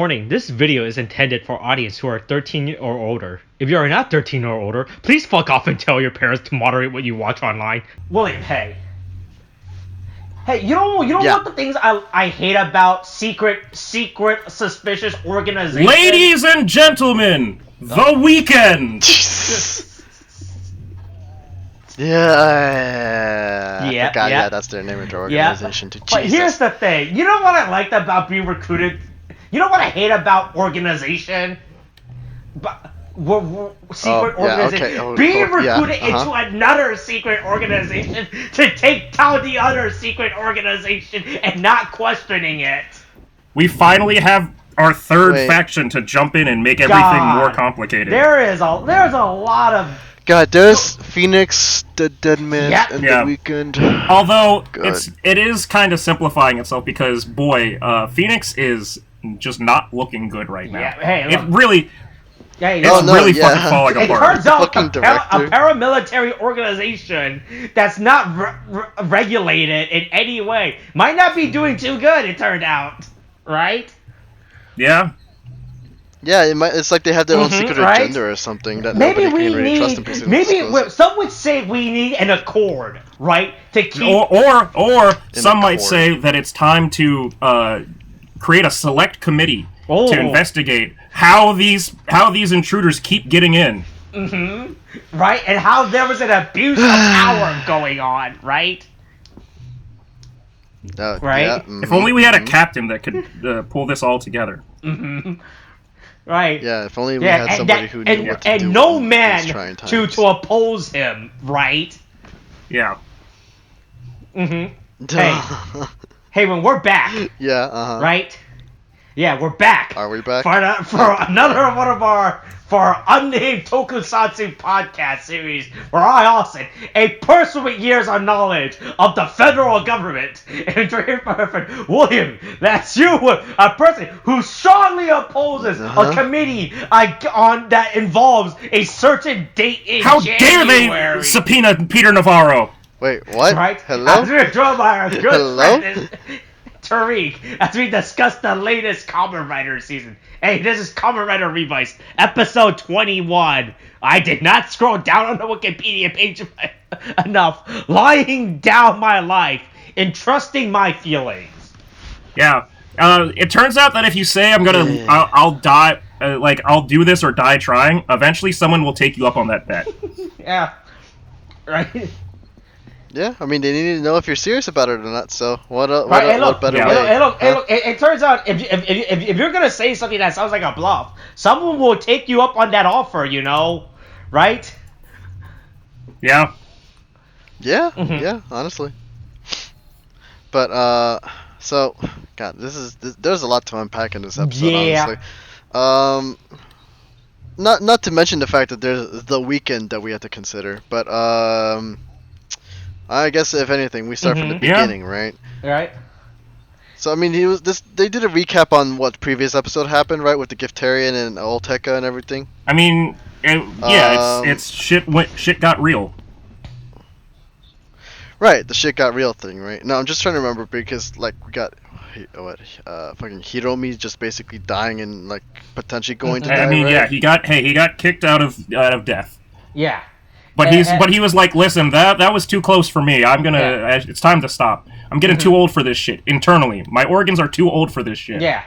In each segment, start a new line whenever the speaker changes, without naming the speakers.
Warning, this video is intended for audience who are 13 or older. If you are not 13 or older, please fuck off and tell your parents to moderate what you watch online. William, hey. Hey, you know what the things I hate about secret suspicious organizations?
Ladies and gentlemen, The Weekend!
Yeah, that's their name of their organization.
Yeah, but here's the thing. You know what I liked about being recruited? You know what I hate about organization? Secret organization. Being recruited into another secret organization to take down the other secret organization and not questioning it.
We finally have our third faction to jump in and make everything more complicated.
There's a lot of...
God, there's Phoenix, the Deadman, and The Weekend.
Although, it is kind of simplifying itself because, boy, Phoenix is just not looking good right now.
Yeah, hey, look.
It really... fucking falling apart.
It turns out a paramilitary organization that's not regulated in any way might not be doing too good, it turned out. Right?
Yeah. Yeah, it's like they have their own secret agenda or something that
maybe
nobody can really trust them.
Some would say we need an accord, right? To keep...
Or some might say that it's time to create a select committee to investigate how these intruders keep getting in.
Right, and how there was an abuse of power going on, right? Right?
Yeah,
If only we had a captain that could pull this all together.
Right.
Yeah, if only we had somebody who knew what to do.
And no man to oppose him, right?
Yeah.
Hey, when we're back. Right? Yeah, we're back.
Are we back?
For another one of our unnamed tokusatsu podcast series, where I, Austin, a person with years of knowledge of the federal government, and my friend William, that's you, a person who strongly opposes a committee that involves a certain date in January.
How dare they subpoena Peter Navarro?
Wait, what?
Right?
Hello?
I'm going to draw by our good friend Tariq as we discuss the latest Kamen Rider season. Hey, this is Kamen Rider Revice, episode 21. I did not scroll down on the Wikipedia page enough. Lying down my life, entrusting my feelings.
Yeah. It turns out that if you say I'll die, I'll do this or die trying, eventually someone will take you up on that bet.
Yeah. Right.
Yeah, I mean, they need to know if you're serious about it or not, so what better way?
It turns out, if you're going to say something that sounds like a bluff, someone will take you up on that offer, you know? Right?
Yeah.
Yeah, yeah, honestly. But, so, God, there's a lot to unpack in this episode, honestly. Not to mention the fact that there's The Weekend that we have to consider, but, I guess if anything, we start from the beginning, right?
Right.
So I mean, they did a recap on what previous episode happened, right, with the Giftarian and Olteca and everything.
I mean, it's shit got real.
Right, the shit got real thing, right? No, I'm just trying to remember because like we got fucking Hiromi just basically dying and like potentially going to die.
I mean,
right?
he got kicked out of death.
Yeah.
But he was like, listen, that was too close for me. It's time to stop. I'm getting too old for this shit. Internally, my organs are too old for this shit.
Yeah.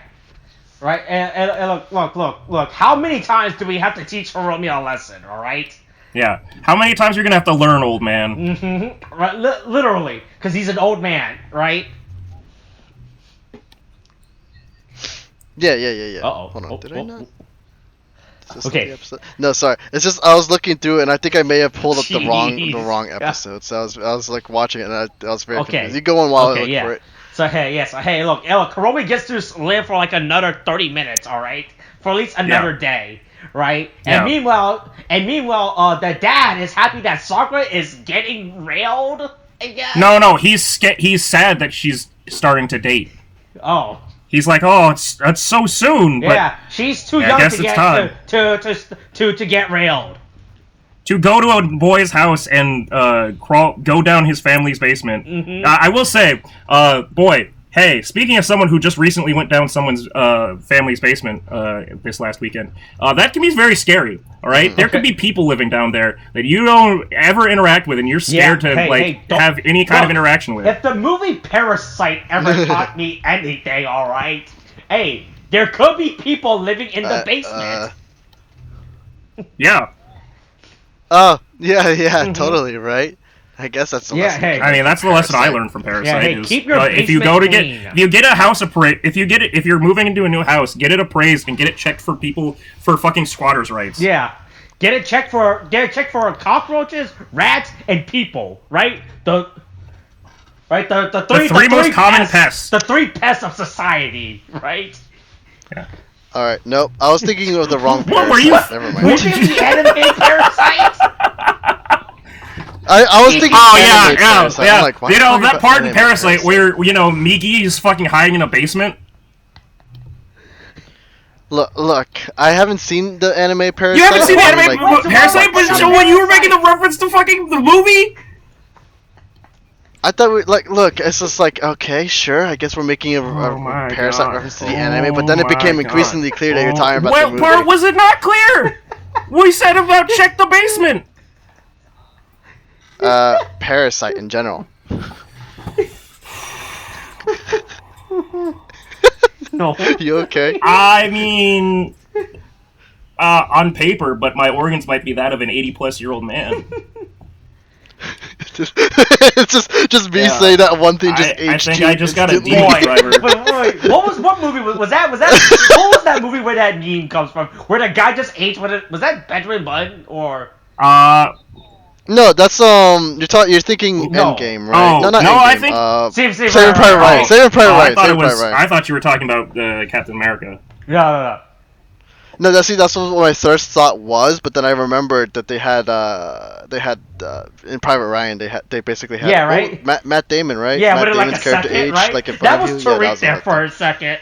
Right. And look. How many times do we have to teach Hiromi a lesson? All right.
Yeah. How many times you're gonna have to learn, old man?
Right. Literally, because he's an old man, right?
Yeah.
Uh-oh.
Hold on. Did I not?
Okay.
No, sorry. It's just I was looking through and I think I may have pulled up the wrong episode. So I was like watching it and I was very confused. You go on while I look for it.
So look, Hiromi gets to live for like another 30 minutes, all right, for at least another day, right? And meanwhile, the dad is happy that Sakura is getting railed again.
No, he's sad that she's starting to date.
Oh.
He's like, that's so soon. But
yeah, she's too young to get railed.
To go to a boy's house and go down his family's basement. I will say, boy, Hey, speaking of someone who just recently went down someone's family's basement this last weekend, that can be very scary, all right? There could be people living down there that you don't ever interact with, and you're scared to have any kind of interaction with.
If the movie Parasite ever taught me anything, all right, hey, there could be people living in the basement.
Yeah.
Oh, yeah, totally, right? I guess that's the lesson.
Hey.
I mean, that's the lesson I learned from Parasite.
Yeah, hey, keep your
if you go to
clean.
if you get a house appraised, if you're moving into a new house, get it appraised and get it checked for fucking squatters' rights.
Yeah. Get it checked for cockroaches, rats, and people, right? The three
most common pests.
The 3 pests of society, right?
Yeah.
All right, nope. I was thinking of the wrong Parasite.
What were you?
Never mind.
What did the anime Parasite?
I was thinking. Parasite.
Yeah.
I'm like,
You know that part in Parasite where Migi is fucking hiding in a basement.
Look, I haven't seen the anime Parasite.
You haven't seen the anime Parasite, but when you were making the reference to fucking the movie.
I thought look, it's just like, okay, sure, I guess we're making a Parasite reference to the anime, but then it became increasingly clear that you're talking about the movie.
What part was it not clear? We said about check the basement.
Parasite in general.
No.
You okay?
I mean, on paper, but my organs might be that of an 80-plus-year-old man.
just me saying that one thing just aged.
I think I just got a
instantly.
demon driver.
Wait. What movie was that? What was that movie where that meme comes from? Where the guy just aged with it? Was that Benjamin Button or?
No, that's you're thinking Endgame, right?
Oh,
no, not Endgame.
I
Saving
think
Private Ryan. Saving Private Ryan.
I thought you were talking about Captain America.
No.
No, that's what my first thought was, but then I remembered that they had in Private Ryan they basically had
right?
Matt Damon, right?
Yeah,
Matt
but
Damon's
like a
character
second,
aged
right?
like in
That
front
was
of you.
Tariq there for a second.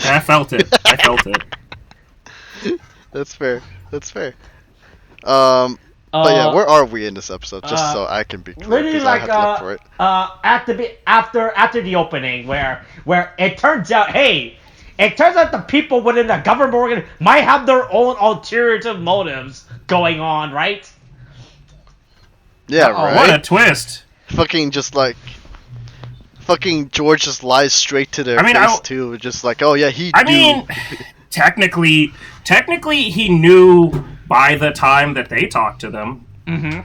I felt it.
That's fair. But yeah, where are we in this episode? Just so I can be clear,
literally
because I have to look for it.
After the opening, where it turns out, the people within the government might have their own alternative motives going on, right?
Yeah, right.
What a twist!
Fucking George just lies straight to their face too. Just like, oh yeah, he.
mean, technically, he knew by the time that they talked to them.
Mm-hmm.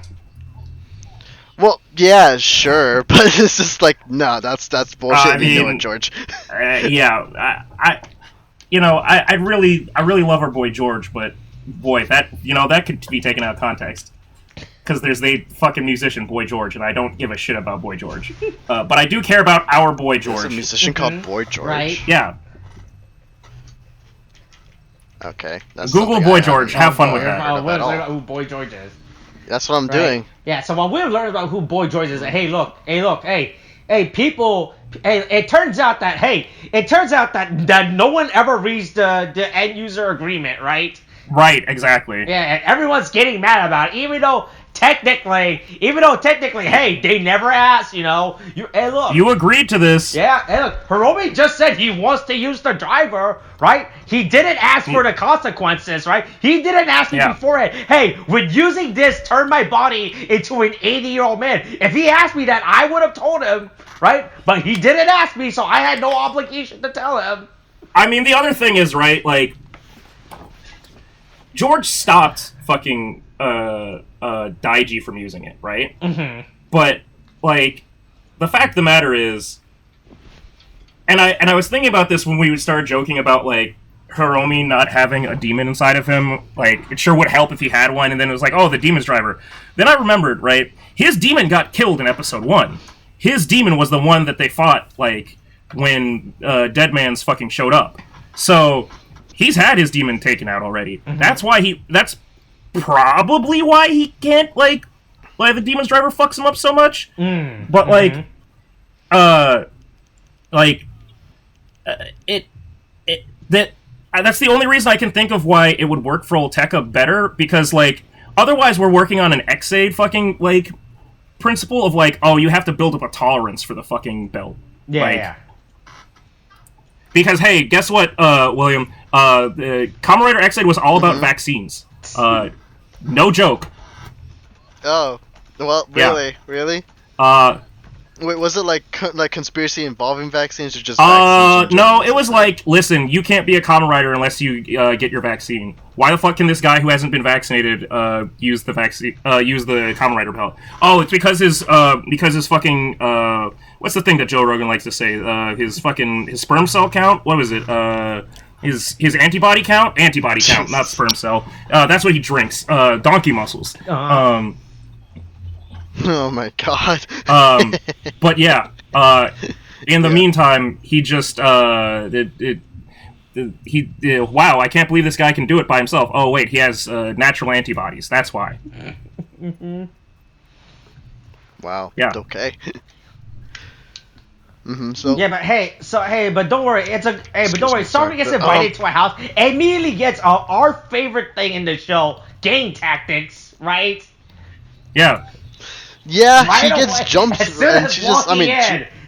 Well, yeah, sure, but it's just like, no, that's bullshit. You know it, George.
Yeah, I really love our boy George, but boy, that could be taken out of context. Because there's the fucking musician, Boy George, and I don't give a shit about Boy George. But I do care about our Boy George.
There's a musician called Boy George?
Right.
Yeah.
Okay. That's
Google Boy George. Have fun with that.
We're learning about who Boy George is.
That's what I'm doing.
Yeah, so while we're learning about who Boy George is, people, it turns out that no one ever reads the end user agreement, right?
Right, exactly.
Yeah, and everyone's getting mad about it, even though technically, hey, they never asked,
You agreed to this.
Yeah, hey, look, Hiromi just said he wants to use the driver, right? He didn't ask for the consequences, right? He didn't ask me beforehand, hey, would using this turn my body into an 80-year-old man? If he asked me that, I would have told him, right? But he didn't ask me, so I had no obligation to tell him.
I mean, the other thing is, right, like, George stopped fucking Daiji from using it, right?
Mm-hmm.
But, like, the fact of the matter is, and I was thinking about this when we started joking about, like, Hiromi not having a demon inside of him. Like, it sure would help if he had one, and then it was like, oh, the demon's driver. Then I remembered, right, his demon got killed in episode 1. His demon was the one that they fought, like, when Dead Man's fucking showed up. So he's had his demon taken out already. Mm-hmm. That's probably why he can't, like, why the demon's driver fucks him up so much. But, like, that's the only reason I can think of why it would work for Olteka better, because, like, otherwise we're working on an X-Aid fucking, like, principle of like, oh, you have to build up a tolerance for the fucking belt.
Yeah,
like,
yeah.
Because hey, guess what, William? Kamen Rider X was all about vaccines. No joke.
Oh, well, really, really. Wait, was it like conspiracy involving vaccines or just vaccines?
No, it was like, listen, you can't be a Kamen Rider unless you get your vaccine. Why the fuck can this guy who hasn't been vaccinated use the vaccine? Use the Kamen Rider belt? Oh, it's because his fucking what's the thing that Joe Rogan likes to say? His sperm cell count. What was it? His antibody count? Antibody count, not sperm cell. That's what he drinks. Donkey muscles.
Oh my god.
But yeah, in the meantime, he just wow, I can't believe this guy can do it by himself. Oh wait, he has natural antibodies. That's why.
Wow.
Yeah.
Okay. So.
Yeah, but don't worry. But don't worry. Somebody gets invited to a house, immediately gets our favorite thing in the show, gang tactics, right?
Yeah.
Yeah,
right
she
away,
gets jumped,
as soon
and
as
she just,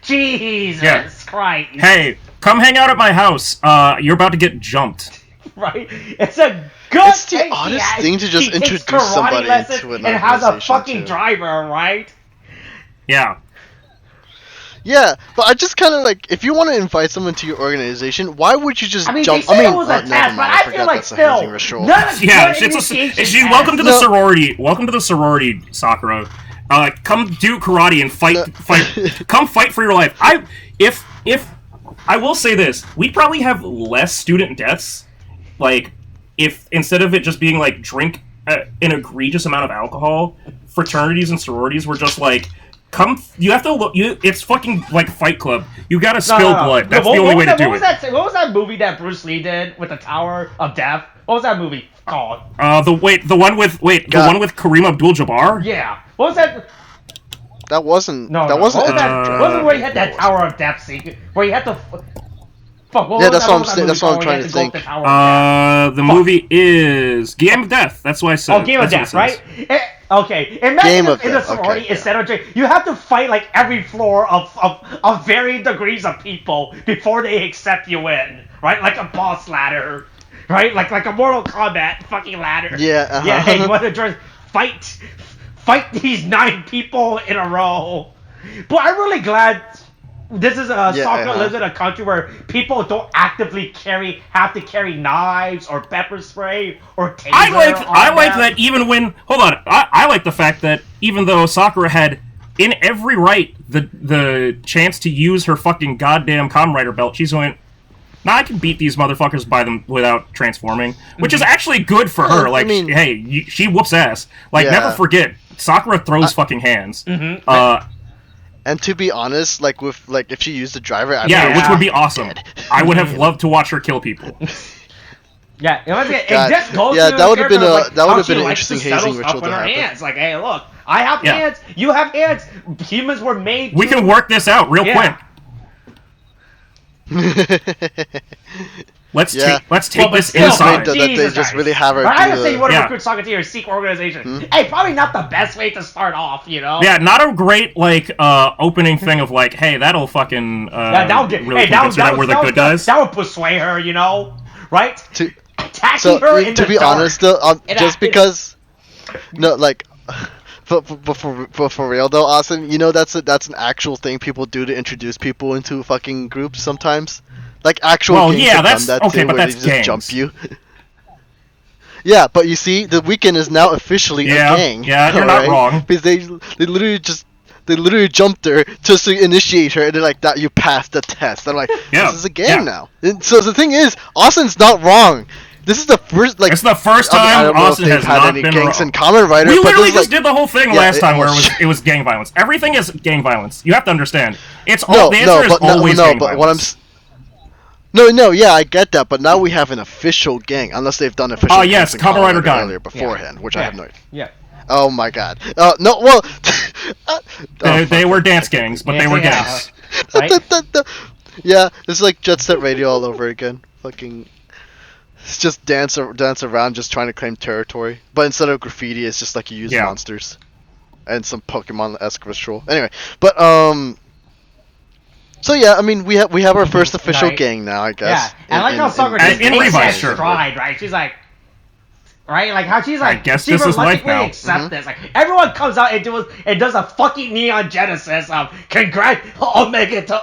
Jesus Christ.
Hey, come hang out at my house. You're about to get jumped.
Right? It's a good
It's the oddest thing to just introduce somebody into an
and has a
organization,
fucking
too.
driver, right?
Yeah.
Yeah, but I just kind of like, if you want to invite someone to your organization, why would you just
I mean,
jump?
they said it was a
never
test,
mind,
but
I
I feel
forgot
like
that's a
still,
Helsing ritual.
Yeah, she's welcome to the sorority. Welcome to the sorority, Sakura. Come do karate and fight. Come fight for your life. If I will say this, we'd probably have less student deaths. Like, if instead of it just being like drink an egregious amount of alcohol, fraternities and sororities were just like, come. You have to look. It's fucking like Fight Club. You gotta spill blood. That's the only way to do it.
What was that movie that Bruce Lee did with the Tower of Death? What was that movie called?
The one with KAREEM ABDUL-JABBAR?
Yeah. What was that?
That wasn't.
No,
that
no.
wasn't.
What was that? Wasn't where you had that Tower of Death scene? Where you had to. Fuck.
Yeah, that's what I'm saying. That's what I'm trying to think.
The movie is Game of Death. That's why I said.
Oh, Game of Death, right? Okay. Imagine in the sorority, instead of you have to fight like every floor of varying degrees of people before they accept you in, right? Like a boss ladder, right? Like a Mortal Kombat fucking ladder.
Yeah.
Yeah. Hey, you want to just fight these 9 people in a row? But I'm really glad. This is Sakura lives in a country where people don't actively have to carry knives or pepper spray or taser.
I like that even when I like the fact that even though Sakura had in every right the chance to use her fucking goddamn Kamen Rider belt, she's going, nah, I can beat these motherfuckers by them without transforming, which is actually good for her. Like, she whoops ass. Like, never forget, Sakura throws fucking hands.
And to be honest, if she used the driver,
which would be awesome. I would have loved to watch her kill people.
Yeah, that
would have been an interesting hazing ritual to happen.
Hands. Like, hey, look, I have hands, you have hands. Humans were made.
We can work this out real quick. Let's take this inside.
That they just really have her.
I would say you want to recruit Sakura to your secret organization. Hey, probably not the best way to start off, you know.
Yeah, not a great opening thing of like, hey, that'll fucking really convince her that we're the good guys.
That would persuade her, you know, right?
So to be honest, though, just because, no, like. But for real though, Austin, you know that's an actual thing people do to introduce people into fucking groups sometimes. Like actual gangs have done that too, where they just jump you. Yeah, but you see, the Weekend is now officially a gang.
Yeah, you're not wrong.
Because they literally jumped her just to initiate her, and they're like, "That you passed the test." I'm like, "This is a gang now." And so the thing is, Austin's not wrong. This is the first
it's the first time Austin has
had
not
any
been
gangs
wrong.
in Kamen Rider.
We literally just did the whole thing last time where
was
it was gang violence. Everything is gang violence. You have to understand. The answer is always gang violence.
Yeah, I get that, but now we have an official gang, unless they've done official.
Oh yes, Kamen Rider Gun
earlier beforehand, which I have no idea.
Yeah.
Oh my god. No, well.
They were dance gangs, but they were gangs.
Right?
Yeah, it's like Jet Set Radio all over again. Fucking. It's just dance around, just trying to claim territory. But instead of graffiti, it's just like you use monsters. and some Pokemon-esque ritual. Anyway, but so yeah, I mean we have our first official gang now, I guess.
Yeah, and like how Sakura just
in
takes that
Revice, sure.
stride, right? She's like, right, like how she's like,
I guess
she
this is life
reluctantly
now.
accepts this. Like everyone comes out and does a fucking Neon Genesis of Omega to.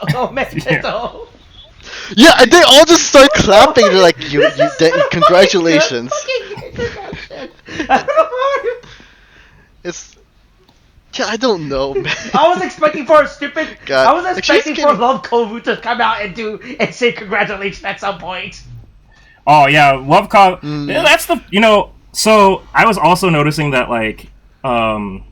Yeah, and they all just start clapping. They're like, congratulations. It's. Yeah, I don't know, man.
I was expecting for a stupid.
God.
I was expecting for
getting...
Love Kovu to come out and say congratulations at some point.
Oh yeah, Love Kov. Yeah, that's the So I was also noticing that like, so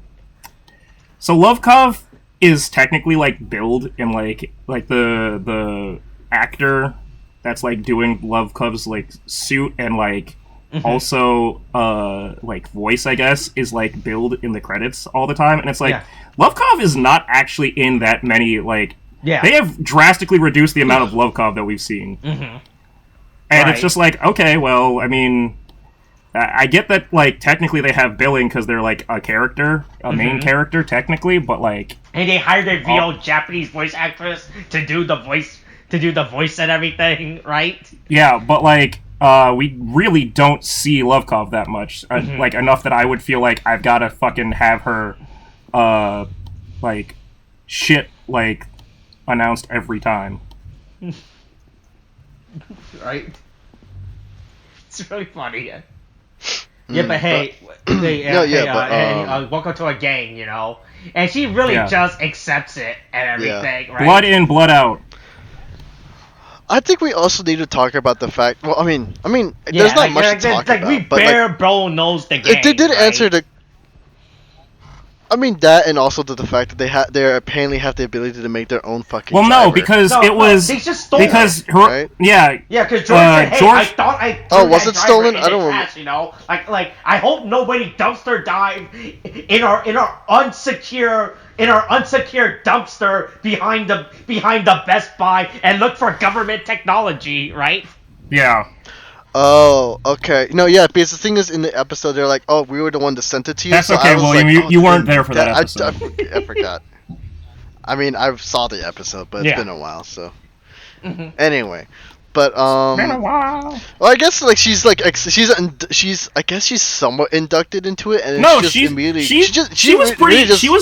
Love Kov is technically like billed in like the actor that's like doing Love Kov's like suit and like. Also, like voice, I guess, is like billed in the credits all the time, and it's like Lovekov is not actually in that many. Like, they have drastically reduced the amount of Lovekov that we've seen, and it's just like, okay, well, I mean, I get that like technically they have billing because they're like a character, a main character technically, but like,
and they hired a real Japanese voice actress to do the voice and everything, right?
Yeah, but like. We really don't see Lovekov that much, like enough that I would feel like I've got to fucking have her, like, shit, like, announced every time.
Right? It's really funny. Yeah, but hey, welcome to a gang, and she really just accepts it and everything, right?
Blood in, blood out.
I think we also need to talk about the fact. Well, I mean, there's not much to talk about.
We bare bro knows the game.
They did answer the. I mean that, and also the fact that they apparently have the ability to make their own fucking.
Well,
driver.
no, because it was
they just stole
because
it,
right?
Yeah, because George said, "Hey, I thought I."
Oh, was it stolen? I don't remember.
Like I hope nobody dumpster dive in our unsecure dumpster behind the Best Buy and look for government technology, right?
Yeah.
Oh, okay. No, yeah, because the thing is, in the episode, they're like, "Oh, we were the one that sent it to you."
That's
so
okay,
I was
William.
Like,
you weren't there for that episode.
I forgot. I mean, I saw the episode, but it's been a while, so. Anyway, but
It's been a while.
Well, I guess like she's I guess she's somewhat inducted into it, and
no,
it's just immediately
she was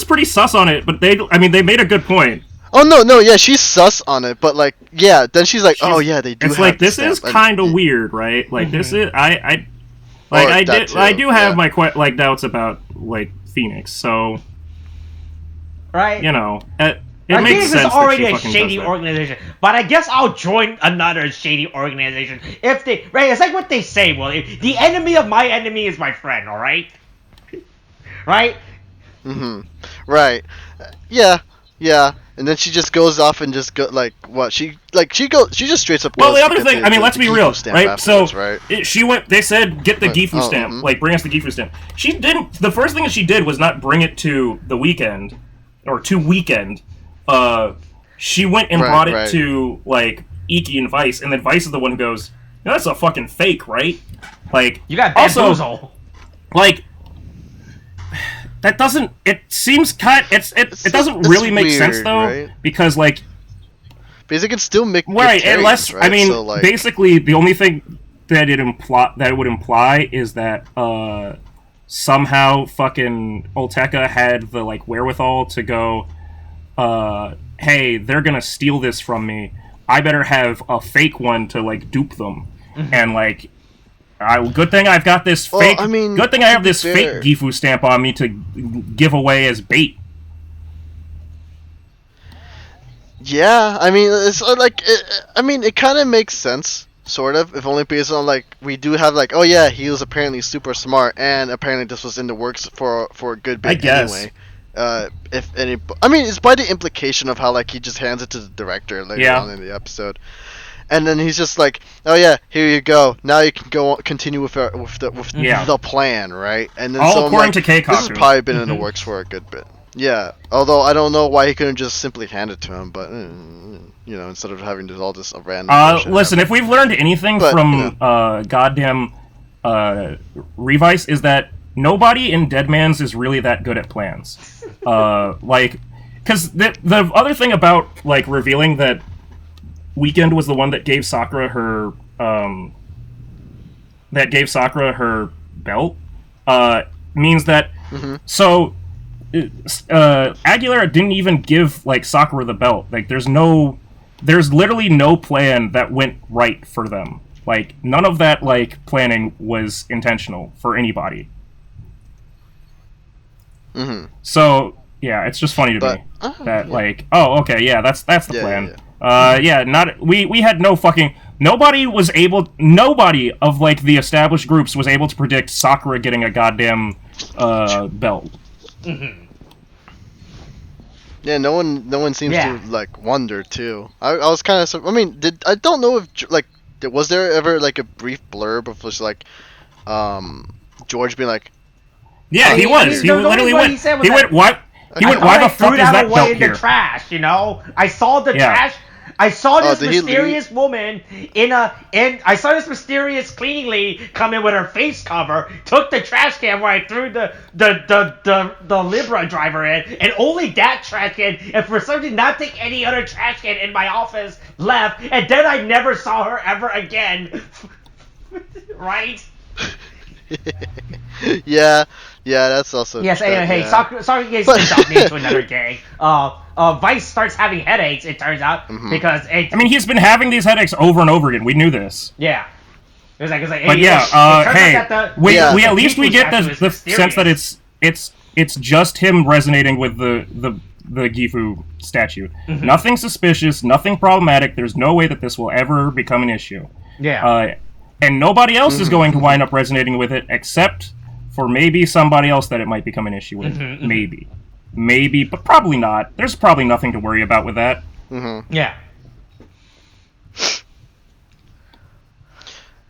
pretty sus on it, but they made a good point.
Oh no, yeah, she's sus on it, but like, yeah, then she's like, oh yeah, they do.
It's like this is kind of weird, right? Like this is I do have my doubts about like Phoenix, so
right,
it makes sense.
It's already a
that
shady organization, but I guess I'll join another shady organization if they. Right, it's like what they say. Well, the enemy of my enemy is my friend. All right, right.
Right. Yeah. And then she just goes off and just go like what she just straight up.
Well, the other thing, I mean, let's be real, right? So
right?
She went. They said get the Gifu stamp, like bring us the Gifu stamp. She didn't. The first thing that she did was not bring it to the weekend or to Weekend. She went and brought it to like Iki and Vice, and then Vice is the one who goes, "That's a fucking fake, right?" Like
you got bamboozle.
Like. That doesn't. It seems kind. It doesn't really make sense though,
right?
Because like,
because it can still make
unless
right?
I mean,
so, like,
basically the only thing that it would imply is that somehow fucking Olteka had the like wherewithal to go, hey, they're gonna steal this from me. I better have a fake one to like dupe them, and like. Good thing I've got this fake.
Well, I mean,
good thing I have this fake Gifu stamp on me to give away as bait.
Yeah, I mean, it's like, it kind of makes sense, sort of, if only based on like we do have like, oh yeah, he was apparently super smart, and apparently this was in the works for a good bit anyway. If any, I mean, it's by the implication of how like he just hands it to the director later on in the episode. And then he's just like, "Oh yeah, here you go. Now you can continue with the plan, right?" And then
all according to Keikaku.
This has probably been in the works for a good bit. Yeah, although I don't know why he couldn't just simply hand it to him, but instead of having all this random.
Listen, if we've learned anything from goddamn Revice, is that nobody in Deadman's is really that good at plans. Like, because the other thing about like revealing that Weekend was the one that gave Sakura her belt means that so Aguilera didn't even give like Sakura the belt. Like there's literally no plan that went right for them. Like none of that like planning was intentional for anybody. So yeah, it's just funny to me that like, oh okay, yeah, that's the plan. We had no fucking nobody of like the established groups was able to predict Sakura getting a goddamn belt.
Yeah, no one seems to like wonder too. I was kind of, I mean, I don't know if like was there ever like a brief blurb of just like George being like,
yeah, he was. He literally went. He went. What? He went. Why the fuck is that belt
in the
here?
Trash, you know. I saw the trash. I saw this mysterious woman I saw this mysterious cleaning lady come in with her face cover, took the trash can where I threw the Libra driver in, and only that trash can, and for some reason not take any other trash can in my office left, and then I never saw her ever again. Right?
Yeah, that's also.
Yes, hey, sorry, you guys jumped me into another gang. Vice starts having headaches, it turns out, because I
mean, he's been having these headaches over and over again. We knew this.
Yeah. It was like,
but yeah, we at least we get the sense that it's just him resonating with the Gifu statue. Nothing suspicious, nothing problematic. There's no way that this will ever become an issue.
Yeah.
And nobody else is going to wind up resonating with it, except for maybe somebody else that it might become an issue with. Maybe, but probably not. There's probably nothing to worry about with that.
Yeah.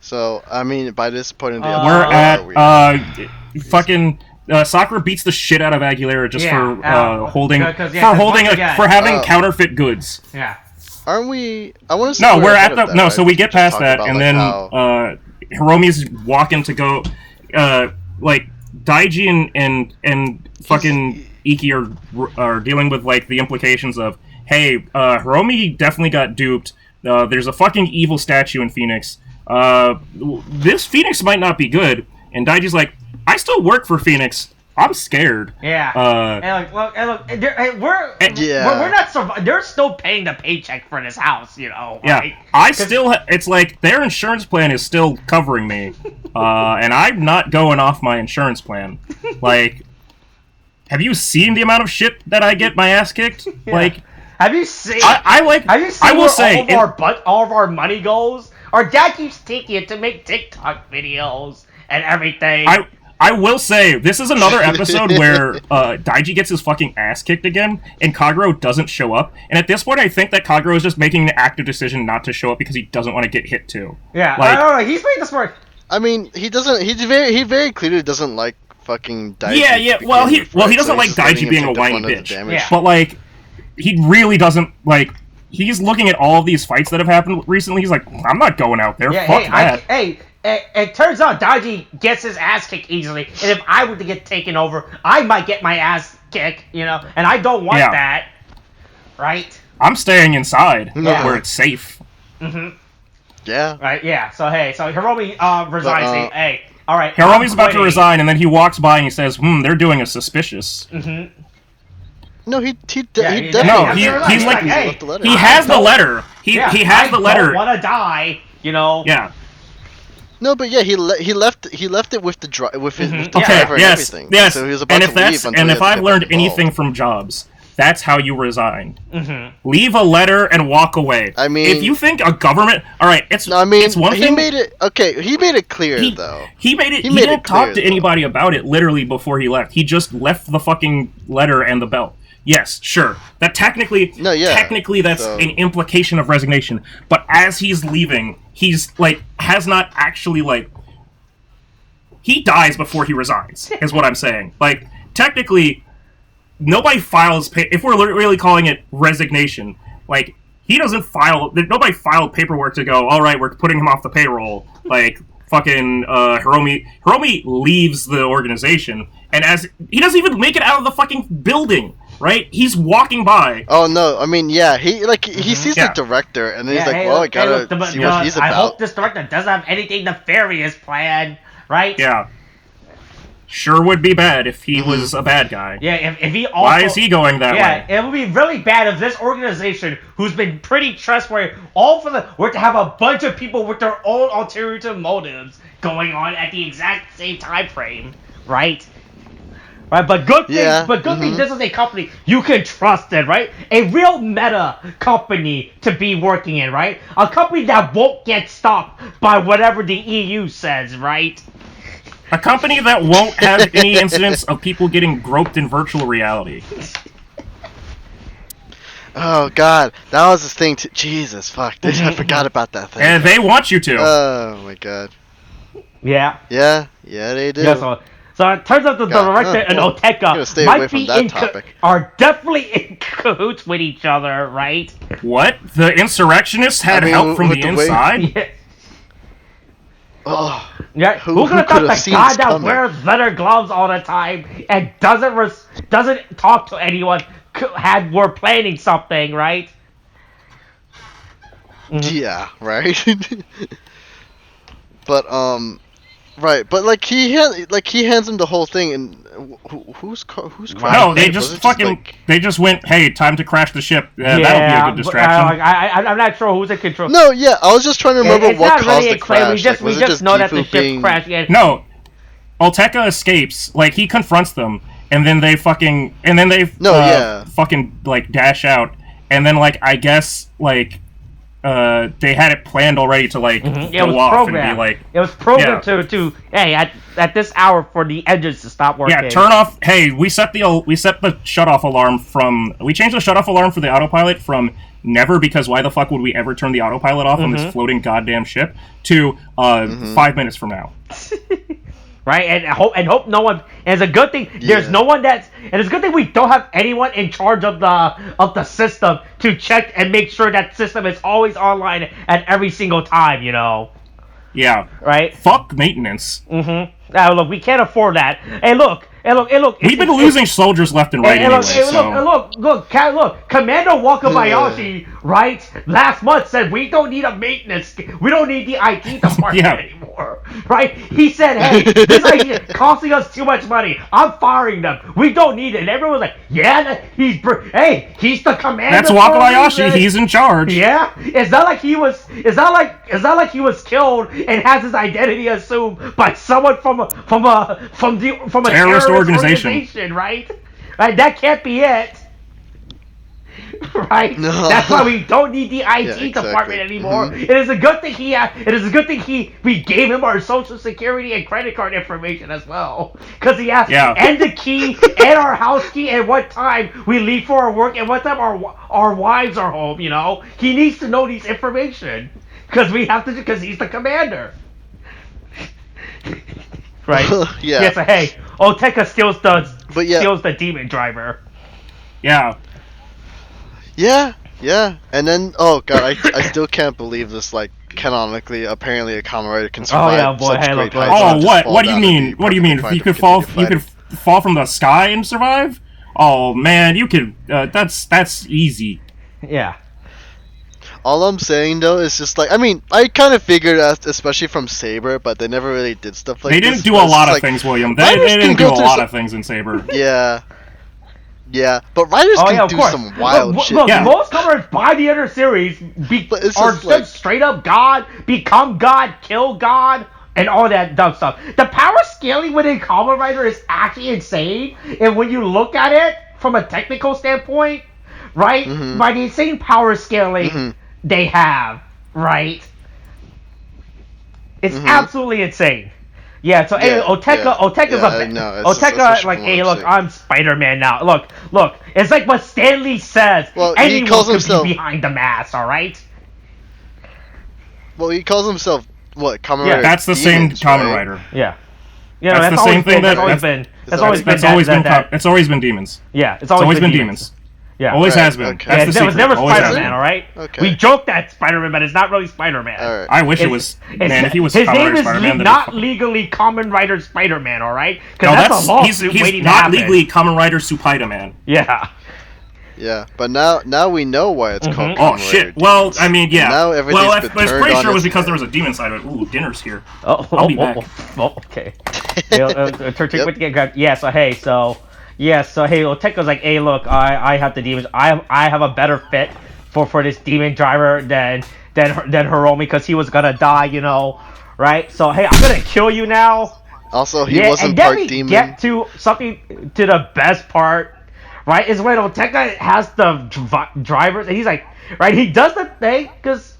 So, I mean, by this point in the
episode, we're at fucking Sakura beats the shit out of Aguilera just for having counterfeit goods.
Yeah.
Aren't we? I want to.
No, we're at the right? So we get past that, and then Hiromi's walking to go. Like Daiji and fucking Iki are dealing with like the implications of, hey, Hiromi definitely got duped. There's a fucking evil statue in Phoenix. This Phoenix might not be good. And Daiji's like, I still work for Phoenix. I'm scared.
Yeah. We're not. They're still paying the paycheck for this house, you know. Right?
Yeah. It's like their insurance plan is still covering me, and I'm not going off my insurance plan. Like, have you seen the amount of shit that I get my ass kicked?
Yeah.
Like,
have you seen?
Have you seen
all of our money goes? Our dad keeps taking it to make TikTok videos and everything.
I will say, this is another episode where Daiji gets his fucking ass kicked again, and Kagero doesn't show up. And at this point, I think that Kagero is just making an active decision not to show up because he doesn't want to get hit too.
Yeah, like, I don't know. He's made this work.
I mean, he doesn't. He very clearly doesn't like fucking Daiji.
Yeah. Well, he doesn't like Daiji being a whiny bitch.
Yeah.
But like, he really doesn't like. He's looking at all of these fights that have happened recently. He's like, I'm not going out there.
Yeah,
Fuck that.
It turns out Daiji gets his ass kicked easily, and if I were to get taken over, I might get my ass kicked, you know, and I don't want that, right?
I'm staying inside where it's safe.
Yeah.
Right, yeah. So, so Hiromi resigns, saying, hey, all right.
Hiromi's about to resign, and then he walks by and he says, they're doing us suspicious.
No, he
definitely.
No,
he's like,
hey,
he has the letter. He has the letter.
I don't want to die, you know.
Yeah.
No, but yeah, he left it with the driver and everything.
Yes.
So he was about to leave
and if I've learned anything from jobs, that's how you resign. Leave a letter and walk away.
I mean,
if you think a government, all right, it's one thing.
He made it clear though.
He didn't talk to anybody about it literally before he left. He just left the fucking letter and the belt. Yes, sure. That technically that's an implication of resignation. But as he's leaving, he's like has not actually like he dies before he resigns. Is what I'm saying. Like technically, nobody files. If we're really calling it resignation, like he doesn't file. Nobody filed paperwork to go. All right, we're putting him off the payroll. Like fucking Hiromi leaves the organization, and as he doesn't even make it out of the fucking building, right? He's walking by.
Oh no, I mean, yeah, he sees the director, and then he's like, well, I gotta see what he's about.
I hope this director doesn't have anything nefarious planned, right?
Yeah. Sure would be bad if he was a bad guy.
Yeah, if he also...
Why is he going that way?
Yeah, it would be really bad if this organization, who's been pretty trustworthy, were to have a bunch of people with their own ulterior motives going on at the exact same time frame, right? Right, but good thing this is a company you can trust in, right? A real meta company to be working in, right? A company that won't get stopped by whatever the EU says, right?
A company that won't have any incidents of people getting groped in virtual reality.
Oh god, that was the thing too. Jesus, fuck. I forgot about that thing.
And they want you to.
Oh my god.
Yeah.
Yeah, they do.
Yeah, so it turns out that the director and Oteka might be are definitely in cahoots with each other, right?
What? The insurrectionists had help from the inside?
Yeah.
Oh,
yeah, who could have thought the guy that wears leather gloves all the time and doesn't talk to anyone were planning something, right?
Yeah, right. But right, but like he hands him the whole thing, and who's crashing?
No, they just they just went, hey, time to crash the ship. That'll be a good distraction.
I'm not sure who's in control.
No, yeah, I was just trying to remember what caused the crash.
We just know that the ship crashed. Yeah.
No, Oteka escapes. Like he confronts them, and then they fucking like dash out, and then like I guess like. They had it planned already to like go off and be like.
It was programmed to hey at this hour for the engines to stop working.
Yeah, turn off. Hey, we set the shut off alarm from. We changed the shut off alarm for the autopilot from never, because why the fuck would we ever turn the autopilot off on this floating goddamn ship, to 5 minutes from now.
Right, and hope no one. And it's a good thing there's no one and it's a good thing we don't have anyone in charge of the system to check and make sure that system is always online at every single time. You know.
Yeah.
Right.
Fuck maintenance.
Now look, we can't afford that. Hey, look.
We've been losing soldiers left and right anyway.
Look, Commander Wakabayashi, right, last month said we don't need a maintenance, we don't need the IT department anymore, right? He said, hey, this IT costing us too much money. I'm firing them. We don't need it. And everyone was like, yeah, he's the commander.
That's Wakabayashi. He's in charge.
Yeah, it's not like he was killed and has his identity assumed by someone from a terrorist organization, right? Right, that can't be it. Right? No. That's why we don't need the IT department anymore. It is a good thing we gave him our social security and credit card information as well. Because he has and the key and our house key and what time we leave for our work and what time our wives are home, you know? He needs to know these information. Because he's the commander. Right? Yeah, so hey, Oteka steals the demon driver.
Yeah.
Yeah. And then, oh god, I still can't believe this, like, canonically, apparently a Kamen Rider can survive such great heights.
Oh, what do you mean? What do you mean? You could fall from the sky and survive? Oh man, you could, that's easy.
Yeah.
All I'm saying, though, is just like, I mean, I kind of figured out, especially from Saber, but they never really did stuff like this.
They didn't do a lot of things, William. They didn't do a lot of things in Saber.
Yeah, but writers can do some wild shit.
Look, most covers by the other series are just straight up God, become God, kill God, and all that dumb stuff. The power scaling within Kamen Rider is actually insane, and when you look at it from a technical standpoint, right, by the insane power scaling they have, right? It's absolutely insane. Yeah, so hey, Oteka's like, hey, look, I'm Spider-Man now. Look, it's like what Stanley says. Well, anyone could be behind the mask, all right?
Well, he calls himself what? Kamen Rider.
Yeah, that's the same Kamen Rider.
Yeah.
That's the same thing. It's always been demons.
Yeah, it's always been
demons.
Yeah.
Always
Right,
has been.
okay.
That's the
There was
secret.
never
Always has
Spider-Man,
been.
alright?
Okay.
We joke that Spider-Man, but it's not really Spider-Man.
All right.
I wish it was. Man, if he was
his
Kamen
name
Rider
is
Spider-Man, that'd be
not
fucking-
legally Kamen Rider Spider-Man, alright? Because
No,
that's a lawsuit
he's
waiting to
not
happen.
legally Kamen Rider Supaida-Man.
Yeah.
Yeah, but now we know why it's called.
Oh
Kamen
shit!
Rider
Well,
Demons.
I mean, yeah.
And now everything's
well,
been
I was
turned
pretty
on
sure it was
its
because there
head.
was a demon side of it. Ooh, dinner's here.
Oh,
I'll be back.
okay. Tariq
Yep.
went to get grabbed. Yeah, so hey, Oteko's like, hey, look, I have the demons. I have a better fit for this demon driver than Hiromi because he was gonna die, you know, right? So hey, I'm gonna kill you now.
Also, he
Yeah,
wasn't
and then
part
we
demon.
get to something to the best part, right? Is when Oteka has the drivers, and he's like, right? He does the thing because,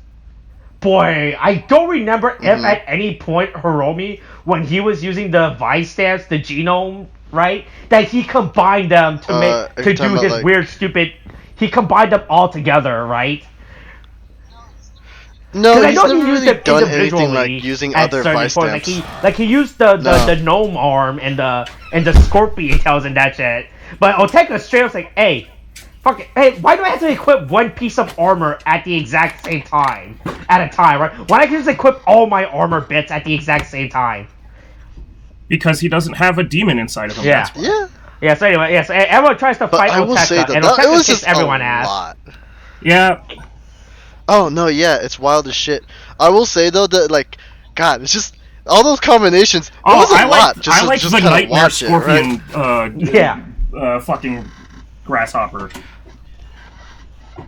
boy, I don't remember if at any point Hiromi, when he was using the Vice stamps, the genome, right, that he combined them to
Are you talking
do
about,
his
like-
weird, stupid. He combined them all together, right?
No,
'Cause I
he's
know
never
he used
really
them
done anything
individually
like using
at
other
certain
Vice
points.
stamps.
Like he used the
No.
gnome arm and the scorpion tails and that shit. But Oteka straight up's like, hey, fuck it, hey, why do I have to equip one piece of armor at the exact same time? At a time, right? Why don't I just equip all my armor bits at the exact same time?
Because he doesn't have a demon inside of him.
Yeah.
That's why.
Yeah,
Yeah, so anyway, yeah, so everyone tries to
but
fight
I will say
Oteka,
that,
and
it
Oteka
was
kicks
just
everyone
a
ass.
lot.
Yeah.
Oh no, yeah, it's wild as shit. I will say though that like, God, it's just all those combinations. It was a lot. Just
I
to
like
just
the
kinda
Nightmare
watch it, right?
Scorpion.
Yeah.
Fucking grasshopper.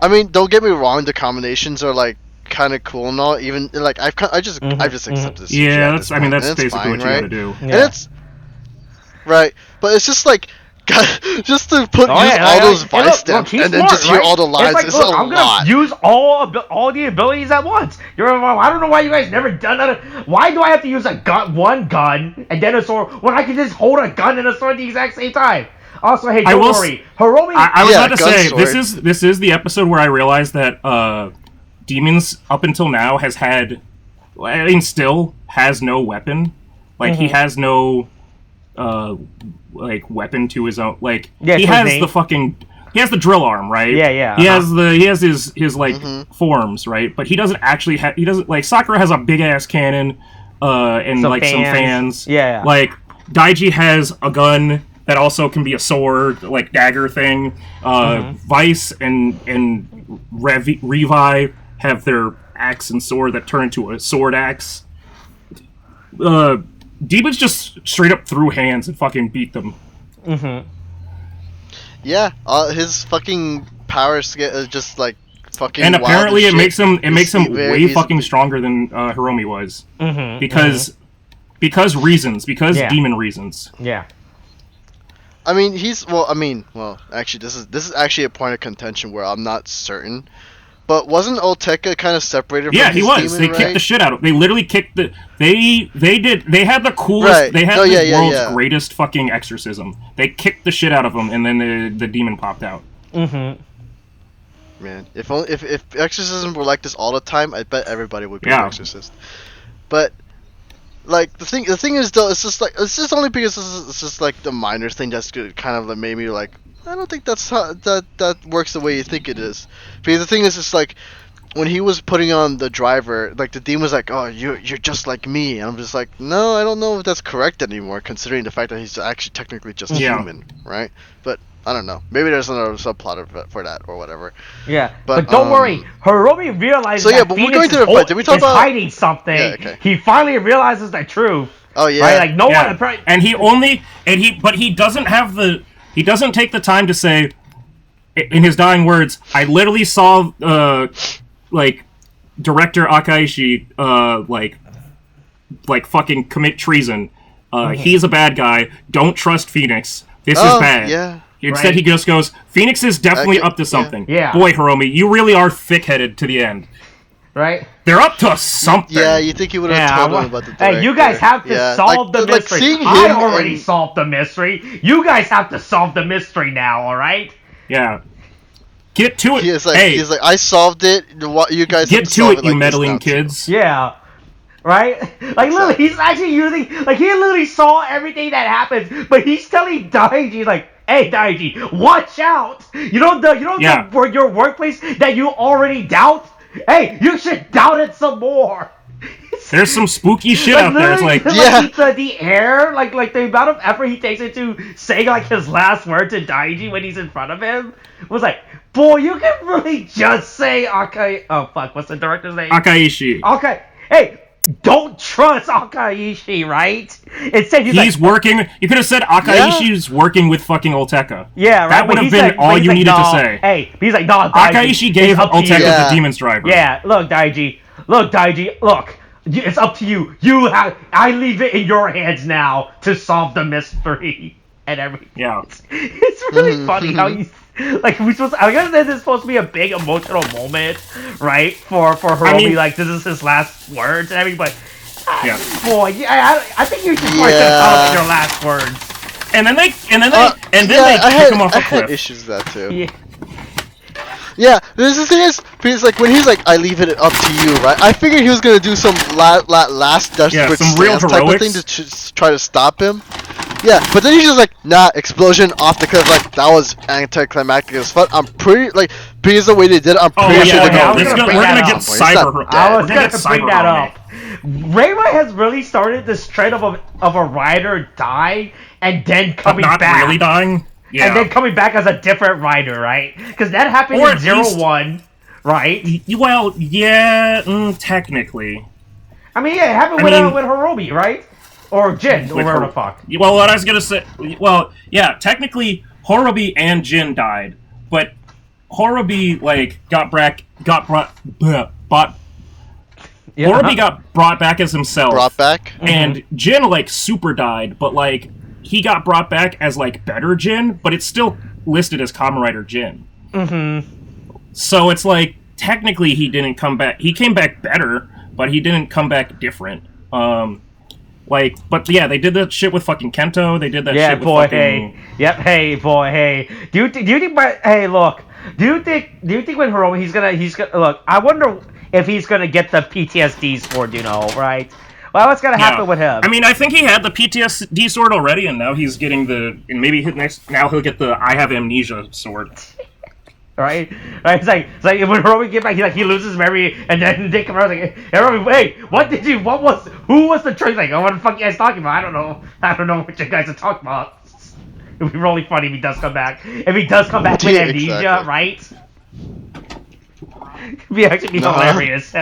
I mean, don't get me wrong. The combinations are like kind of cool and all. Even like I just accepted this.
Yeah,
at
that's.
this
I mean,
point,
that's
and it's
basically
fine,
what you
right?
gotta do.
And
Yeah.
it's right, but it's just like, God, just to put
Oh,
use
yeah,
all
yeah,
those
yeah.
Vice
Look,
stamps
he's
and then
smart,
just hear
right?
all the lines.
It's like,
It's
look,
a
I'm
lot.
gonna use all the abilities at once. I don't know why you guys never done that. Why do I have to use one gun and then a sword when I can just hold a gun and a sword at the exact same time? Also, hey, don't worry, Hiromi.
I was
Yeah,
about to
gun
say
sword.
this is the episode where I realized that Demons up until now has had, I mean, still has no weapon. Like he has no like weapon to his own. Like
Yeah,
he
to his
has
name.
the fucking. He has the drill arm, right?
Yeah, yeah,
He has his like forms, right? But he doesn't actually have. He doesn't like Sakura has a big ass cannon, and
Some
like some
fans.
fans.
Yeah.
Like Daiji has a gun that also can be a sword, like dagger thing. Vice and Revi have their axe and sword that turn into a sword axe. Demons just straight up threw hands and fucking beat them.
Yeah, his fucking power scale is just like fucking.
And
wild
apparently
as
it makes
shit.
him
Very
way
easy-
fucking stronger than Hiromi was. Because
Yeah.
demon reasons.
Yeah.
I mean, actually, this is actually a point of contention where I'm not certain. But wasn't Oteka kind of separated
Yeah,
from
he
his
was.
demon,
They
right?
kicked the shit out of. They literally kicked the. They had the coolest.
Right.
They had
No,
the
yeah, yeah,
world's
yeah.
greatest fucking exorcism. They kicked the shit out of him, and then the demon popped out.
Man, if exorcism were like this all the time, I bet everybody would be
Yeah.
an exorcist. But like the thing is though, it's just only because it's just like the minor thing that's kind of like made me like, I don't think that's how that works the way you think it is. Because the thing is, it's like when he was putting on the driver, like the demon was like, "Oh, you're just like me," and I'm just like, "No, I don't know if that's correct anymore, considering the fact that he's actually technically just
Yeah.
human, right?" But I don't know. Maybe there's another subplot for that or whatever.
Yeah,
But,
but don't worry, Hiromi realizes
so yeah,
that
but we're
Phoenix
going to
is,
the fight. Did we talk
is
about-
hiding something.
Yeah, okay.
He finally realizes the truth.
Oh yeah.
Right? Like no
Yeah.
one.
And he doesn't have the. He doesn't take the time to say, in his dying words, I literally saw like director Akaishi like fucking commit treason. He's a bad guy. Don't trust Phoenix. This is bad.
Yeah.
Instead,
Right.
he just goes, Phoenix is definitely
Okay,
up to
yeah.
something.
Yeah.
Boy, Hiromi, you really are thick-headed to the end.
Right?
They're up to something.
Yeah, you think he would have
Yeah,
told
well,
him about the
hey, you guys
director.
have to
Yeah,
solve the
like
mystery.
seeing
I
him
already
and-
solved the mystery. You guys have to solve the mystery now, alright?
Yeah. Get to it.
He's like,
hey,
I solved it. You guys have
get
to
to
solve
it, you
like this
meddling
now, too."
kids.
Yeah. Right? Like, literally, he's actually using... Like, he literally saw everything that happens, but he's telling Daiji, like, hey, Daiji, watch out! You know your workplace that you already doubt? Hey, you should doubt it some more.
There's some spooky shit out there. It's like,
the air, like the amount of effort he takes into saying like his last word to Daiji when he's in front of him was like, boy, you can really just say Akai. Oh fuck, what's the director's name?
Akaishi.
Okay, hey, don't trust Akaishi, right? Instead,
he's working. You could have said Akaishi's working with fucking Olteka.
Yeah, right.
That would have been all you needed to say.
Hey, he's like, no, Daiji,
Akaishi gave Olteka the demon's driver.
Yeah, look, Daiji, look. It's up to you. I leave it in your hands now to solve the mystery and everything.
Yeah.
It's really funny how you like I guess this is supposed to be a big emotional moment, right? For Hiromi, like this is his last words and everything. But boy, I think you should try to tell him your last words.
And then they kick him off a cliff.
I had issues with that too.
Yeah.
Yeah, the thing is, because like when he's like, "I leave it up to you," right? I figured he was gonna do some last desperate
some real
stance type of thing to try to stop him. Yeah, but then he's just like, "Nah, explosion off the cliff." Like that was anticlimactic as fuck. I'm pretty like because the way they did it, I'm pretty sure they're
gonna get cyber.
I was gonna bring that up. Reiwa has really started this trend of a rider dying and then coming back.
Not really dying. Yeah.
And then coming back as a different rider, right? Because that happened in 01, right?
Well, yeah, technically.
I mean, yeah, it happened with Hiromi, right? Or Jin, or whatever the fuck.
Well, what I was gonna say, well, yeah, technically, Hiromi and Jin died, but Hiromi, like, got brought back as himself.
Brought back?
And Jin, like, super died, but, like, he got brought back as, like, better Jin, but it's still listed as Kamen Rider Jin. So it's like, technically he didn't come back. He came back better, but he didn't come back different. But yeah, they did that shit with fucking Kento. They did that shit with fucking...
Hey, boy, hey. Do you think, hey, look. Do you think when Hiromi, he's gonna, look, I wonder if he's gonna get the PTSD sword, right? Well, what's gonna happen with him?
I mean, I think he had the PTSD sword already, and now he's getting now he'll get the I have amnesia sword.
Right? It's like when Hiromi get back, he loses memory, and then they come around like, Hiromi, wait, who was the trick? Like, what the fuck you guys talking about? I don't know what you guys are talking about. It would be really funny if he does come back. If he does come back with amnesia, right? It'd be actually hilarious.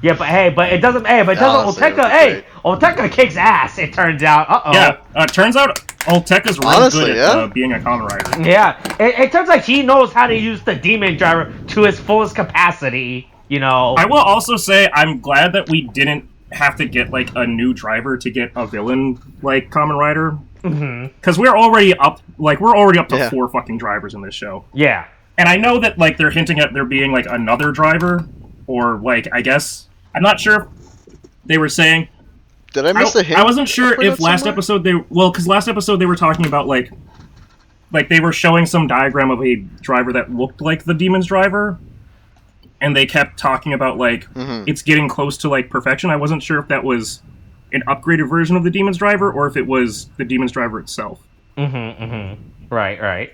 Yeah, but it doesn't. Olteka kicks ass. It turns out.
Yeah, it turns out Olteka's really good at being a Kamen Rider.
Yeah, it turns out he knows how to use the demon driver to his fullest capacity. I
will also say I'm glad that we didn't have to get like a new driver to get a villain like Kamen Rider. Because we're already up to 4 fucking drivers in this show.
Yeah,
and I know that like they're hinting at there being like another driver, or like I guess. I'm not sure if they were saying...
Did I miss a hint?
I wasn't sure if last episode because last episode they were talking about, like they were showing some diagram of a driver that looked like the Demon's driver, and they kept talking about, like, it's getting close to, like, perfection. I wasn't sure if that was an upgraded version of the Demon's driver, or if it was the Demon's driver itself.
Right.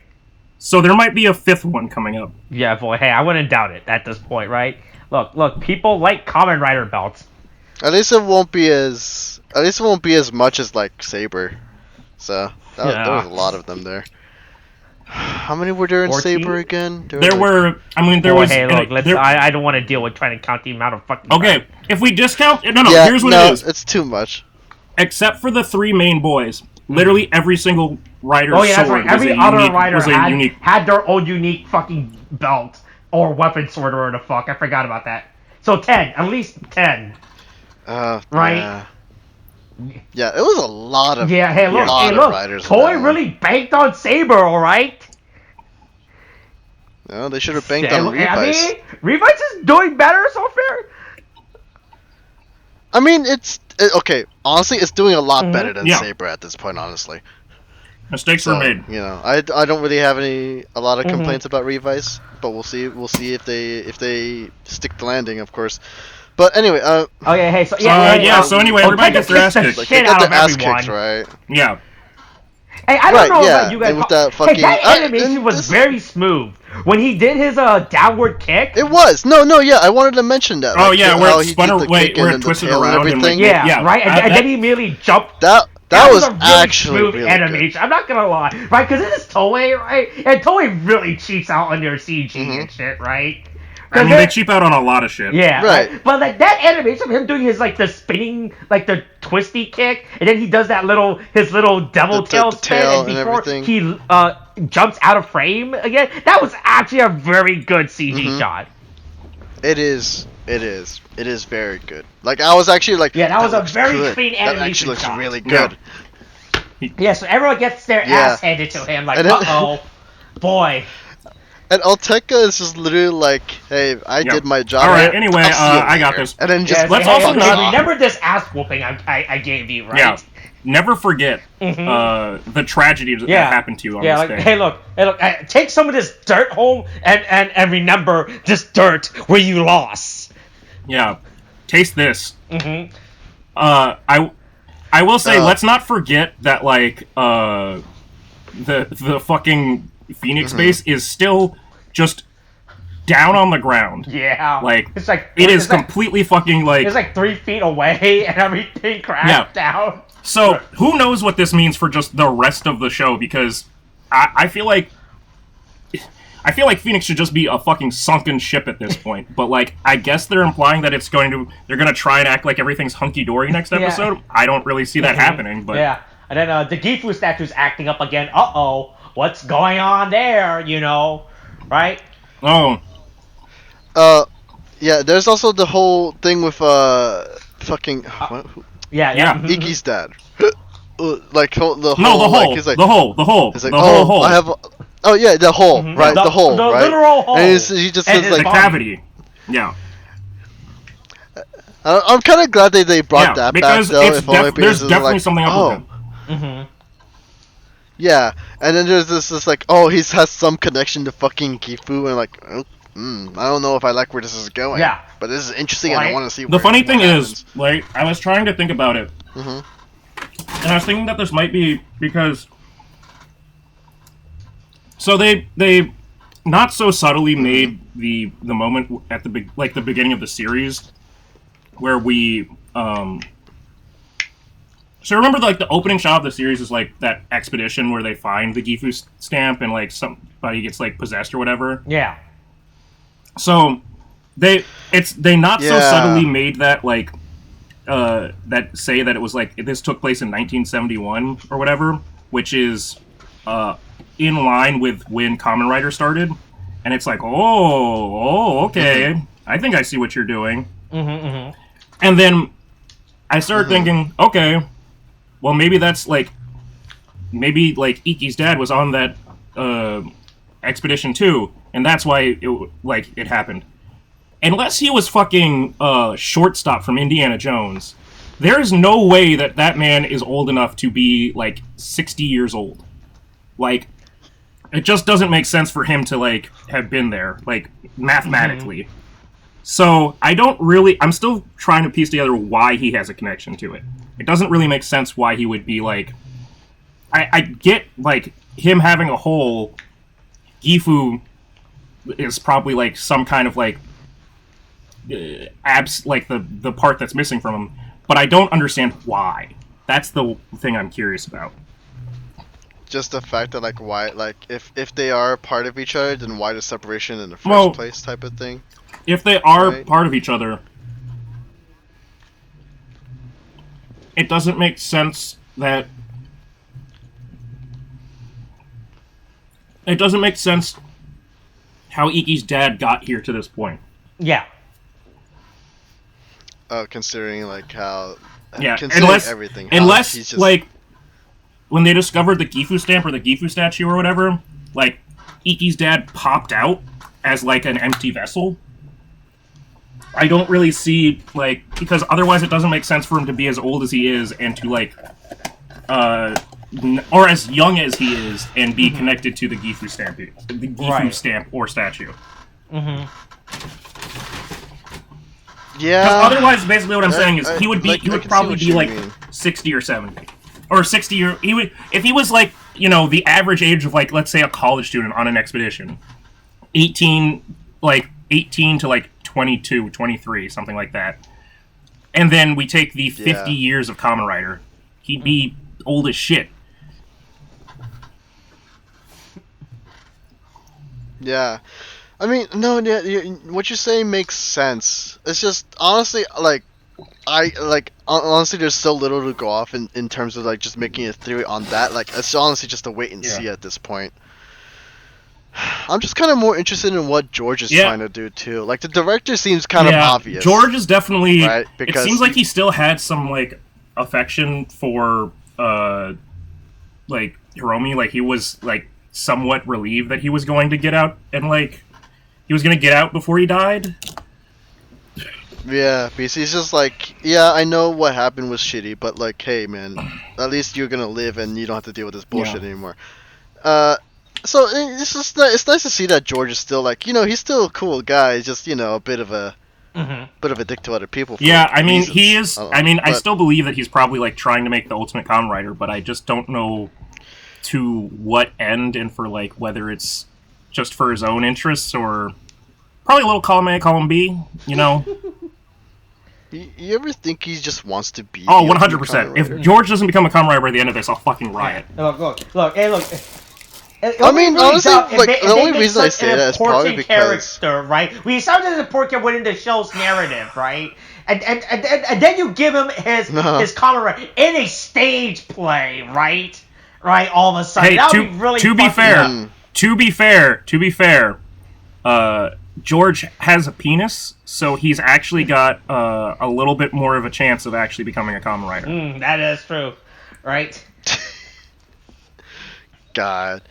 So there might be a 5th one coming up.
Yeah, boy, hey, I wouldn't doubt it at this point, right? Look, people like Kamen Rider belts.
At least it won't be as much as like Saber. So there was a lot of them there. How many were there in
14?
Saber again?
There was.
Hey, look, I don't want to deal with trying to count the amount of fucking.
Okay, if we discount, here's what it is.
It's too much.
Except for the 3 main boys, literally every single rider's sword
that's right. Every other rider
unique...
had their own unique fucking belt or weapon sword or the fuck. I forgot about that. So 10, at least 10. Right?
Yeah, it was a lot of
riders. Toei really banked on Saber, alright?
No, they should have banked on Revice.
I mean, Revice is doing better so far.
I mean, okay, honestly, it's doing a lot better than Saber at this point, honestly.
Mistakes were made.
I don't really have a lot of complaints about Revice, but we'll see if they stick the landing, of course. But anyway, so
anyway, everybody gets their ass kicked.
Like, they got their ass kicked, right?
Yeah.
Hey, I don't
Right,
know
yeah,
about you guys.
and with that fucking-
hey, that animation
and
was
this-
very smooth. When he did his downward kick.
It was yeah. I wanted to mention that.
Oh
like,
yeah,
how
where it
he
spun
did the
where
kick and
it
then the
twisted
tail and
around and like
everything.
yeah, right, and then he immediately jumped.
That was
a really
actually
smooth
really
animation.
good.
I'm not gonna lie, right? Because it is Toei, right? And Toei really cheats out on their CG and shit, right?
I mean, they cheap out on a lot of shit.
Yeah,
Right.
But like that animation of him doing his like the spinning, like the twisty kick, and then he does that his little devil tail spin,
tail
and
and
before
everything.
he jumps out of frame again, that was actually a very good CG shot.
It is very good. Like I was actually like,
Yeah, that was a
looks
very
good.
clean
That
animation
actually looks
shot.
really good.
Yeah, so everyone gets their ass handed to him, like,
And then-
uh-oh, boy.
And Alteka is just literally like, hey, I did my job.
All right.
here.
Anyway,
I'll see you
I got
later."
this.
And then just
let's
hey,
also
okay,
not-
remember this ass whooping I gave you, right?
Yeah. Never forget the tragedy that happened to you on this day.
Hey, look, take some of this dirt home and remember this dirt where you lost.
Yeah. Taste this.
Mm-hmm.
I will say, let's not forget that like the fucking Phoenix base is still just down on the ground.
Yeah.
Like
it's like
it is
like,
completely fucking like
it's like 3 feet away and everything crashed down.
So who knows what this means for just the rest of the show? Because I feel like Phoenix should just be a fucking sunken ship at this point. But like I guess they're implying that they're gonna try and act like everything's hunky dory next episode. I don't really see that happening. But
yeah, and then the Gifu statue's acting up again. Uh-oh, what's going on there? You know, right?
Oh.
Yeah. There's also the whole thing with fucking what?
Yeah.
Iki's dad. Like the whole.
No, the hole.
Like, he's like,
the hole.
He's like,
the
oh,
hole.
I have. Oh yeah, the hole, right? The hole,
the
right?
literal hole.
And he just
And
says
his
like,
the cavity. Yeah.
I'm kind of glad they brought that back
because
though.
it's
If only because
there's
it's
definitely
like,
something up with him.
Mm-hmm.
Yeah, and then there's this like, oh, he has some connection to fucking Gifu, and like, I don't know if I like where this is going.
Yeah.
But this is interesting, and I want to see.
The funny thing
happens.
is, like, I was trying to think about it, and I was thinking that this might be because, so they not so subtly made the moment at the beginning of the series where we so remember like the opening shot of the series is like that expedition where they find the Gifu stamp and like somebody gets like possessed or whatever.
Yeah.
So they not so
Yeah.
subtly made that like that say that it was like this took place in 1971 or whatever, which is in line with when Kamen Rider started, and it's like okay, I think I see what you're doing. And then I started thinking, okay, well maybe that's like Iki's dad was on that expedition too, and that's why it happened. Unless he was fucking shortstop from Indiana Jones, there is no way that man is old enough to be like 60 years old. Like, it just doesn't make sense for him to like have been there, like mathematically. So I'm still trying to piece together why he has a connection to it. It doesn't really make sense why he would be like. I get like him having a hole. Gifu is probably like some kind of like like the part that's missing from him, but I don't understand why. That's the thing I'm curious about.
Just the fact that like why like if they are part of each other, then why the separation in the first place type of thing.
If they are
Right.
part of each other, it doesn't make sense that how Iki's dad got here to this point.
Yeah.
Considering like how
considering
everything.
Unless
he's just,
like when they discovered the Gifu stamp or the Gifu statue or whatever, like Iki's dad popped out as like an empty vessel. I don't really see like because otherwise it doesn't make sense for him to be as old as he is and to like or as young as he is and be connected to the Gifu stamp or statue.
Yeah.
Because otherwise, basically, what I'm saying is he would
I can see
probably
what
be
you
like
mean.
60 or 70, or 60 or if he was like you know, the average age of, like, let's say a college student on an expedition, 18 to, like, 22, 23, something like that. And then we take the 50 years of Kamen Rider. He'd be old as shit.
Yeah. I mean, no, yeah, what you're saying makes sense. It's just, honestly, like, honestly, there's so little to go off in terms of, like, just making a theory on that. Like, it's honestly just a wait and see at this point. I'm just kind of more interested in what George is trying to do, too. Like, the director seems kind of obvious.
George is definitely...
Right? Because
it seems like he still had some, like, affection for, like, Hiromi. Like, he was, like, somewhat relieved that he was going to get out and, like... He was going to get out before he died?
Yeah, because he's just like, yeah, I know what happened was shitty, but, like, hey, man, at least you're going to live and you don't have to deal with this bullshit anymore. So it's just it's nice to see that George is still, like, you know, he's still a cool guy. He's just, you know, a bit of a dick to other people.
Yeah, I mean, he is. I still believe that he's probably, like, trying to make the ultimate Kamen Rider, but I just don't know to what end and for, like, whether it's just for his own interests or probably a little column A, column B. You know.
You ever think he just wants to be?
Oh, 100%. If George doesn't become a Kamen Rider by the end of this, I'll fucking riot.
Look.
I mean, honestly, like, the only reason I say that is probably because...
character, right? We started as a important within the show's narrative, right? And then you give him his Kamen Rider in a stage play, right? Right, all of a sudden.
Hey,
that would be really
to be fair, George has a penis, so he's actually got a little bit more of a chance of actually becoming a Kamen Rider.
That is true, right?
God.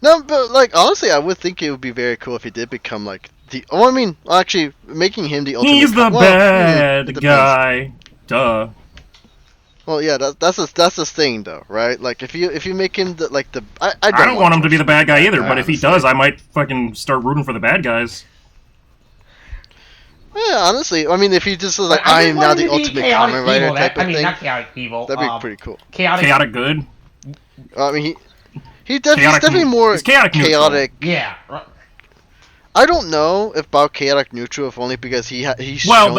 No, but, like, honestly, I would think it would be very cool if he did become, like, the... Oh, I mean, actually, making him the ultimate...
He's the bad guy. Duh.
Well, yeah, that's the thing, though, right? Like, if you make him the, like, the... I
don't want him to be the bad guy either, but if he does, I might fucking start rooting for the bad guys.
Yeah, honestly, I mean, if he just was like, I am now the ultimate Kamen Rider type of thing...
not chaotic evil.
That'd be pretty cool.
Chaotic good?
I mean, he's definitely more
he's chaotic.
Yeah.
I don't know about chaotic neutral, if only because he's
but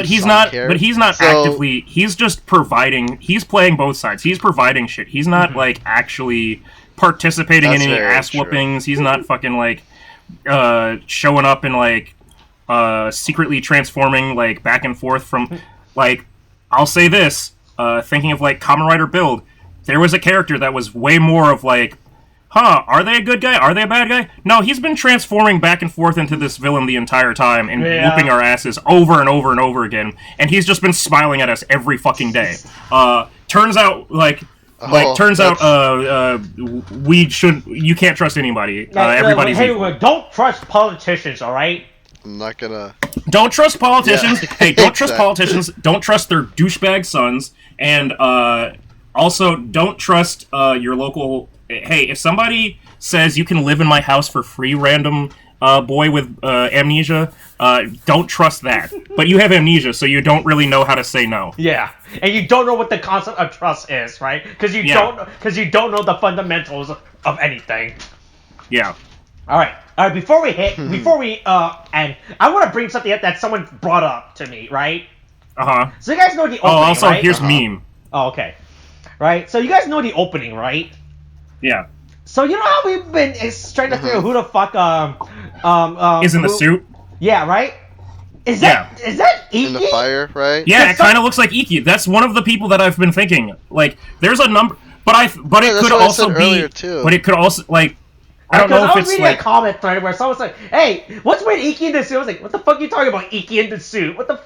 he's not. But he's not actively. He's just providing. He's playing both sides. He's providing shit. He's not like actually participating in any ass whoopings. He's not fucking like showing up and like secretly transforming like back and forth from like. I'll say this. Thinking of like Kamen Rider Build, there was a character that was way more of like. Are they a good guy? Are they a bad guy? No, he's been transforming back and forth into this villain the entire time and whooping our asses over and over and over again. And he's just been smiling at us every fucking day. Turns out, you can't trust anybody. Everybody's
evil. Don't trust politicians, alright?
I'm not gonna...
Don't trust politicians. Yeah. Hey, don't trust politicians. Don't trust their douchebag sons. And, also, don't trust, your local... Hey, if somebody says you can live in my house for free, random boy with amnesia, don't trust that. But you have amnesia, so you don't really know how to say no.
Yeah, and you don't know what the concept of trust is, right? Because you don't know the fundamentals of anything.
Yeah.
All right. Before we end, I want to bring something up that someone brought up to me, right? So you guys know the opening,
also,
right?
here's meme.
Oh, okay. Right. So you guys know the opening, right?
Yeah.
So you know how we've been trying to figure out who the fuck
is in the suit?
Yeah, right? Is that Iki?
In the fire, right?
Yeah, it kind of looks like Iki. That's one of the people that I've been thinking. Like, there's a number, but it could also be. But it could also like. I don't know if it's like. I was reading a comment thread where someone's like, "Hey, what's with Iki in the suit?" I was like, "What the fuck are you talking about, Iki in the suit? What the?"